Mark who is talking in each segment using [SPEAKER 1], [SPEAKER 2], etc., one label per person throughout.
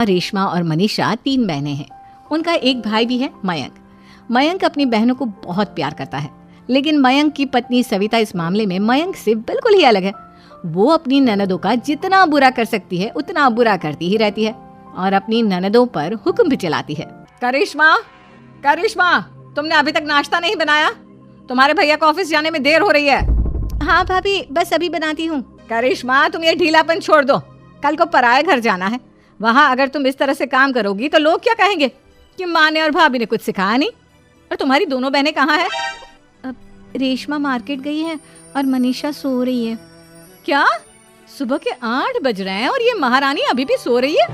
[SPEAKER 1] रेशमा और मनीषा 3 बहनें हैं। उनका एक भाई भी है, मयंक। मयंक अपनी बहनों को बहुत प्यार करता है, लेकिन मयंक की पत्नी सविता इस मामले में मयंक से बिल्कुल ही अलग है। वो अपनी ननदों का जितना बुरा कर सकती है उतना बुरा करती ही रहती है और अपनी ननदों पर हुक्म भी चलाती है। करिश्मा, करिश्मा, तुमने अभी तक नाश्ता नहीं बनाया? तुम्हारे भैया को ऑफिस जाने में देर हो रही है। हाँ भाभी, बस अभी बनाती हूँ। करिश्मा, तुम ये ढीलापन छोड़ दो। कल को पराये घर जाना है। वहाँ अगर तुम इस तरह से काम करोगी तो लोग क्या कहेंगे कि माँ ने और भाभी ने कुछ सिखाया नहीं। और तुम्हारी दोनों बहनें कहाँ हैं? अब रेशमा मार्केट गई है और मनीषा सो रही है। क्या? सुबह के 8 बज रहे हैं और ये महारानी अभी भी सो रही है?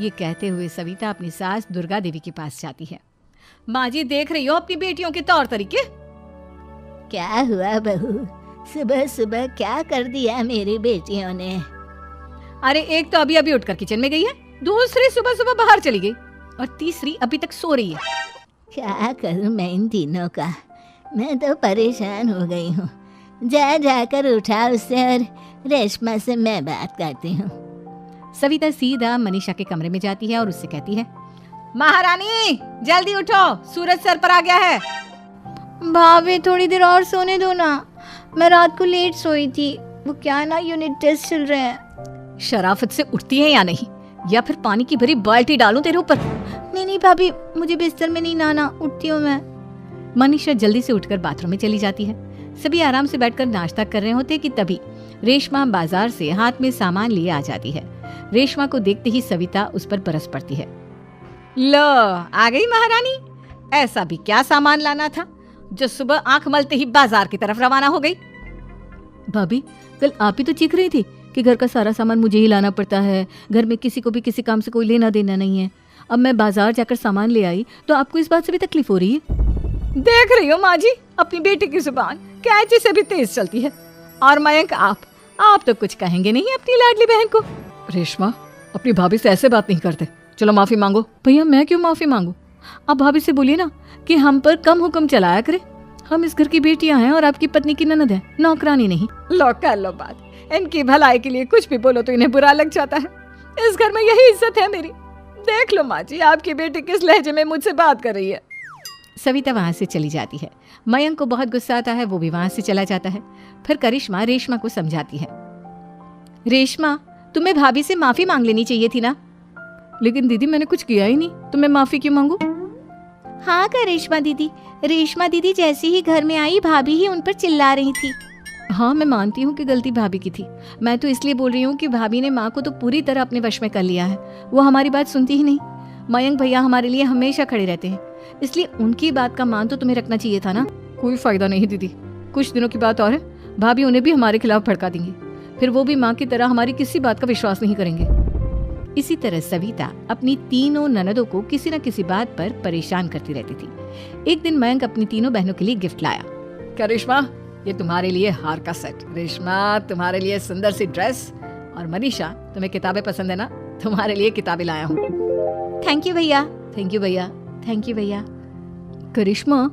[SPEAKER 1] ये कहते हुए सविता अपनी सास दुर्गा देवी के पास जाती है। माँ जी, देख रही हो अपनी बेटियों के तौर तरीके?
[SPEAKER 2] क्या हुआ बहू, सुबह सुबह क्या कर दिया मेरी बेटियों ने?
[SPEAKER 1] अरे एक तो अभी अभी उठकर किचन में गई है, दूसरी सुबह सुबह बाहर चली गई और तीसरी अभी तक सो रही है।
[SPEAKER 2] क्या करूं मैं इन तीनों का, मैं तो परेशान हो गई हूँ। जा जाकर उठा उससे और रेशमा से मैं बात करती हूँ।
[SPEAKER 1] सविता सीधा मनीषा के कमरे में जाती है और उससे कहती है, महारानी जल्दी उठो, सूरज सर पर आ गया है।
[SPEAKER 2] भाभी थोड़ी देर और सोने दो ना, मैं रात को लेट सोई थी। वो क्या ना, यूनिट टेस्ट चल रहे हैं।
[SPEAKER 1] शराफत से उठती है या नहीं, या फिर पानी की भरी बाल्टी डालूं तेरे ऊपर?
[SPEAKER 2] नहीं भाभी, मुझे बिस्तर में नहीं नहाना, उठती हूँ मैं।
[SPEAKER 1] मनीषा जल्दी से उठकर बाथरूम में चली जाती है। सभी आराम से बैठकर नाश्ता कर रहे होते कि तभी रेशमा बाजार से हाथ में सामान लिए आ जाती है। रेशमा को देखते ही सविता उस पर बरस पड़ती है। लो, आ गई महारानी। ऐसा भी क्या सामान लाना था जो सुबह आंख मलते ही बाजार की तरफ रवाना हो गई? भाभी, कल आप ही तो चीख रही थी कि घर का सारा सामान मुझे ही लाना पड़ता है, घर में किसी को भी किसी काम से कोई लेना देना नहीं है। अब मैं बाजार जाकर सामान ले आई तो आपको इस बात से भी तकलीफ हो रही है? देख रही हो माँ जी, अपनी बेटी की जुबान कैंची से भी तेज चलती है। और मयंक, आप तो कुछ कहेंगे नहीं अपनी लाडली बहन को। रेशमा, अपनी भाभी से ऐसे बात नहीं करते। चलो माफी मांगो। भैया, मैं क्यों माफी मांगू? आप भाभी से बोलिए ना कि हम पर कम हुक्म चलाया करे। हम इस घर की बेटियां हैं और आपकी पत्नी की ननद है, नौकरानी नहीं। लो कर लो बात। इनकी भलाई के लिए कुछ भी बोलो तो इन्हें बुरा लग जाता है। इस घर में यही इज्जत है मेरी। देख लो माँ जी, आपकी बेटी किस लहजे में मुझसे बात कर रही है। सविता वहां से चली जाती है। मयंक को बहुत गुस्सा आता है, वो भी वहां से चला जाता है। फिर करिश्मा रेशमा को समझाती है। रेशमा, तुम्हें भाभी से माफी मांग लेनी चाहिए थी ना। लेकिन दीदी, मैंने कुछ किया ही नहीं, तो मैं माफी क्यों मांगू?
[SPEAKER 2] हाँ करिश्मा दीदी, रेशमा दीदी जैसे ही घर में आई भाभी ही उन पर चिल्ला रही थी।
[SPEAKER 1] हाँ, मैं मानती हूँ कि गलती भाभी की थी। मैं तो इसलिए बोल रही हूँ कि भाभी ने माँ को तो पूरी तरह अपने वश में कर लिया है। वो हमारी बात सुनती ही नहीं। मयंक भैया हमारे लिए हमेशा खड़े रहते हैं, इसलिए उनकी बात का मान तो तुम्हें रखना चाहिए था ना। कोई फायदा नहीं दीदी, कुछ दिनों की बात और है, भाभी उन्हें भी हमारे खिलाफ भड़का देंगी। फिर वो भी माँ की तरह हमारी किसी बात का विश्वास नहीं करेंगे। इसी तरह सविता अपनी तीनों ननदों को किसी न किसी बात पर परेशान करती रहती थी। एक दिन मयंक अपनी तीनों बहनों के लिए गिफ्ट लाया। करिश्मा, ये तुम्हारे लिए हार का सेट। रेशमा, तुम्हारे लिए सुंदर सी ड्रेस। और मनीषा, तुम्हें किताबें पसंद है ना, तुम्हारे लिए किताबें लाया हूँ।
[SPEAKER 2] थैंक यू भैया।
[SPEAKER 1] थैंक यू भैया। थैंक यू भैया। करिश्मा,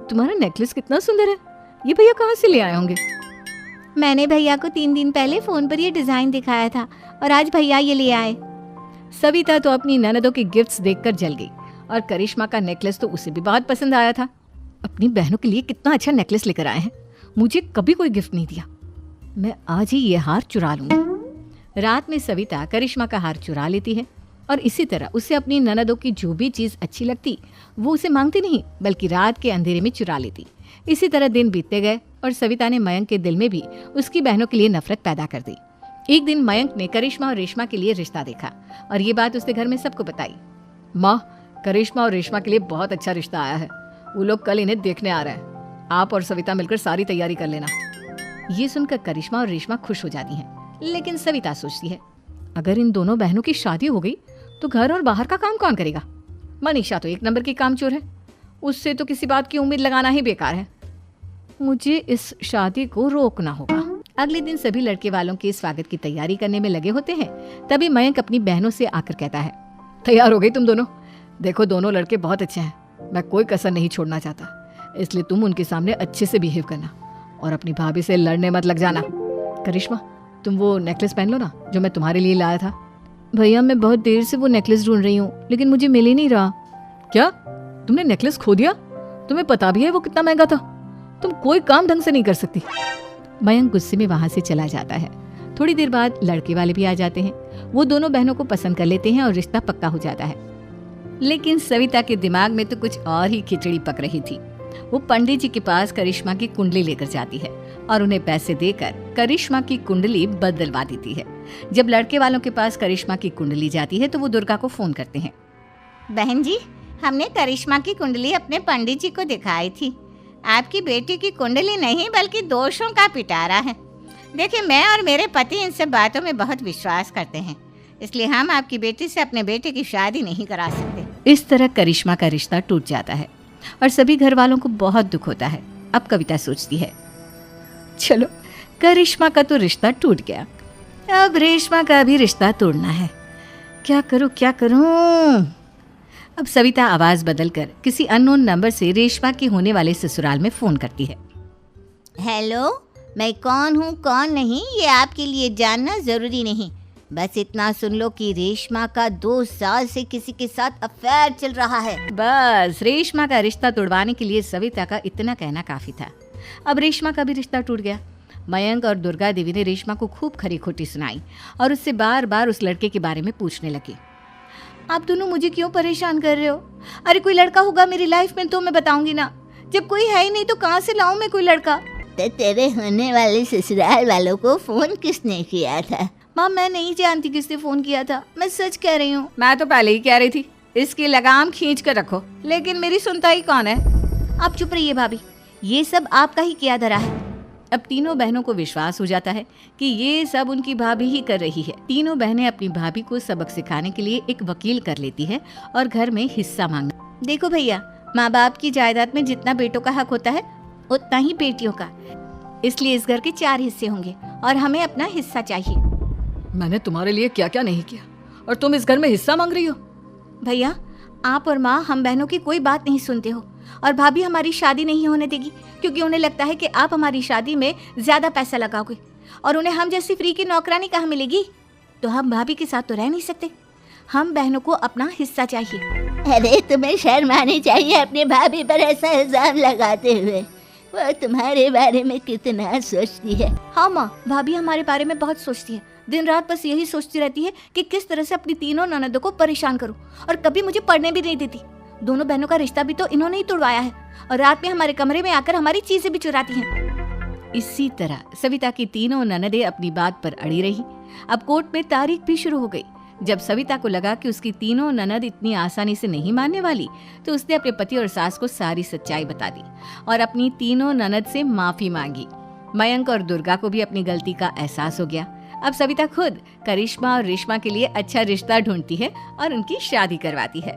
[SPEAKER 1] तुम्हारा नेकलेस कितना सुंदर है, ये भैया कहाँ से ले आए होंगे?
[SPEAKER 2] मैंने भैया को 3 दिन पहले फोन पर ये डिजाइन दिखाया था और आज भैया ये ले आए।
[SPEAKER 1] सविता तो अपनी ननदों के गिफ्ट्स देखकर जल गई और करिश्मा का नेकलेस तो उसे भी बहुत पसंद आया था। अपनी बहनों के लिए कितना अच्छा नेकलेस लेकर आए हैं, मुझे कभी कोई गिफ्ट नहीं दिया। मैं आज ही ये हार चुरा लूंगी। रात में सविता करिश्मा का हार चुरा लेती है और इसी तरह उसे अपनी ननदों की जो भी चीज अच्छी लगती वो उसे मांगती नहीं, बल्कि रात के अंधेरे में चुरा लेती। इसी तरह दिन बीतते गए और सविता ने मयंक के दिल में भी उसकी बहनों के लिए नफरत पैदा कर दी। एक दिन मयंक ने करिश्मा और रेशमा के लिए रिश्ता देखा और ये बात उसने घर में सबको बताई। माँ, करिश्मा और रेशमा के लिए बहुत अच्छा रिश्ता आया है, वो लोग कल इन्हें देखने आ रहे हैं। आप और सविता मिलकर सारी तैयारी कर लेना। ये सुनकर करिश्मा और रेशमा खुश हो जाती हैं, लेकिन सविता सोचती है, अगर इन दोनों बहनों की शादी हो गई तो घर और बाहर का काम कौन करेगा? मनीषा तो 1 नंबर की कामचोर है, उससे तो किसी बात की उम्मीद लगाना ही बेकार है। मुझे इस शादी को रोकना होगा। अगले दिन सभी लड़के वालों के स्वागत की तैयारी करने में लगे होते हैं। तभी मयंक अपनी बहनों से आकर कहता है, तैयार हो गई तुम दोनों? देखो, दोनों लड़के बहुत अच्छे हैं, मैं कोई कसर नहीं छोड़ना चाहता, इसलिए तुम उनके सामने अच्छे से बिहेव करना और अपनी भाभी से लड़ने मत लग जाना। करिश्मा, तुम वो नेकलेस पहन लो ना जो मैं तुम्हारे लिए लाया था। भैया मैं बहुत देर से वो नेकलेस ढूंढ रही हूँ, लेकिन मुझे मिल ही नहीं रहा। क्या तुमने नेकलेस खो दिया? तुम्हें पता भी है वो कितना महंगा था? तुम कोई काम ढंग से नहीं कर सकती। मयंक गुस्से में वहां से चला जाता है। थोड़ी देर बाद लड़के वाले भी आ जाते हैं। वो दोनों बहनों को पसंद कर लेते हैं और रिश्ता पक्का हो जाता है। लेकिन सविता के दिमाग में तो कुछ और ही खिचड़ी पक रही थी। वो पंडित जी के पास करिश्मा की कुंडली लेकर जाती है और उन्हें पैसे देकर करिश्मा की कुंडली बदलवा देती है। जब लड़के वालों के पास करिश्मा की कुंडली जाती है तो वो दुर्गा को फोन करते हैं।
[SPEAKER 2] बहन जी, हमने करिश्मा की कुंडली अपने पंडित जी को दिखाई थी। आपकी बेटी की कुंडली नहीं बल्कि दोषों का पिटारा है। देखिए, मैं और मेरे पति इन सब बातों में बहुत विश्वास करते हैं, इसलिए हम आपकी बेटी से अपने बेटे की शादी नहीं करा सकते।
[SPEAKER 1] इस तरह करिश्मा का रिश्ता टूट जाता है और सभी घर वालों को बहुत दुख होता है। अब कविता सोचती है, चलो करिश्मा का तो रिश्ता टूट गया, अब रेशमा का भी रिश्ता तोड़ना है। क्या करूं? अब सविता आवाज बदलकर किसी अननोन नंबर से रेशमा के होने वाले ससुराल में फोन करती है।
[SPEAKER 2] हेलो, मैं कौन हूँ कौन नहीं ये आपके लिए जानना जरूरी नहीं। बस इतना सुन लो कि रेशमा का 2 साल से किसी के साथ अफेयर चल रहा है।
[SPEAKER 1] बस रेशमा का रिश्ता तोड़वाने के लिए सविता का इतना कहना काफी था। अब रेशमा का भी रिश्ता टूट गया। मयंक और दुर्गा देवी ने रेशमा को खूब खरी खोटी सुनाई और उससे बार बार उस लड़के के बारे में पूछने लगी। आप दोनों मुझे क्यों परेशान कर रहे हो? अरे कोई लड़का होगा मेरी लाइफ में तो मैं बताऊंगी ना। जब कोई है ही नहीं तो कहाँ से लाऊं मैं कोई लड़का?
[SPEAKER 2] तो तेरे होने वाले ससुराल वालों को फोन किसने किया था?
[SPEAKER 1] माँ, मैं नहीं जानती किसने फोन किया था, मैं सच कह रही हूँ। मैं तो पहले ही कह रही थी इसकी लगाम खींच कर रखो, लेकिन मेरी सुनता ही कौन है। आप चुप रहिए भाभी, ये सब आपका ही किया धरा है। अब तीनों बहनों को विश्वास हो जाता है कि ये सब उनकी भाभी ही कर रही है। तीनों बहनें अपनी भाभी को सबक सिखाने के लिए एक वकील कर लेती है और घर में हिस्सा मांगना। देखो भैया, माँ बाप की जायदाद में जितना बेटों का हक होता है उतना ही बेटियों का, इसलिए इस घर के 4 हिस्से होंगे और हमें अपना हिस्सा चाहिए।
[SPEAKER 3] मैंने तुम्हारे लिए क्या क्या नहीं किया और तुम इस घर में हिस्सा मांग रही हो?
[SPEAKER 1] भैया, आप और माँ हम बहनों की कोई बात नहीं सुनते हो और भाभी हमारी शादी नहीं होने देगी, क्योंकि उन्हें लगता है कि आप हमारी शादी में ज्यादा पैसा लगाओगे और उन्हें हम जैसी फ्री की नौकरानी कहाँ मिलेगी। तो हम भाभी के साथ तो रह नहीं सकते, हम बहनों को अपना हिस्सा चाहिए।
[SPEAKER 2] अरे तुम्हें शर्म आनी चाहिए अपने भाभी पर ऐसा इल्जाम लगाते हुए। वो तुम्हारे बारे में कितना सोचती है।
[SPEAKER 1] हाँ माँ, भाभी हमारे बारे में बहुत सोचती है। दिन रात बस यही सोचती रहती है कि किस तरह से अपनी तीनों ननदों को परेशान करूं, और कभी मुझे पढ़ने भी नहीं देती। दोनों बहनों का रिश्ता भी तो इन्होंने ही तोड़वाया है और रात में हमारे कमरे में आकर हमारी चीजें भी चुराती हैं। इसी तरह सविता की तीनों ननदें अपनी बात पर अड़ी रही। अब कोर्ट में तारीख भी शुरू हो गई। जब सविता को लगा कि उसकी तीनों ननद इतनी आसानी से नहीं मानने वाली, तो उसने अपने पति और सास को सारी सच्चाई बता दी और अपनी तीनों ननद से माफी मांगी। मयंक और दुर्गा को भी अपनी गलती का एहसास हो गया। अब सविता खुद करिश्मा और रेशमा के लिए अच्छा रिश्ता ढूंढती है और उनकी शादी करवाती है।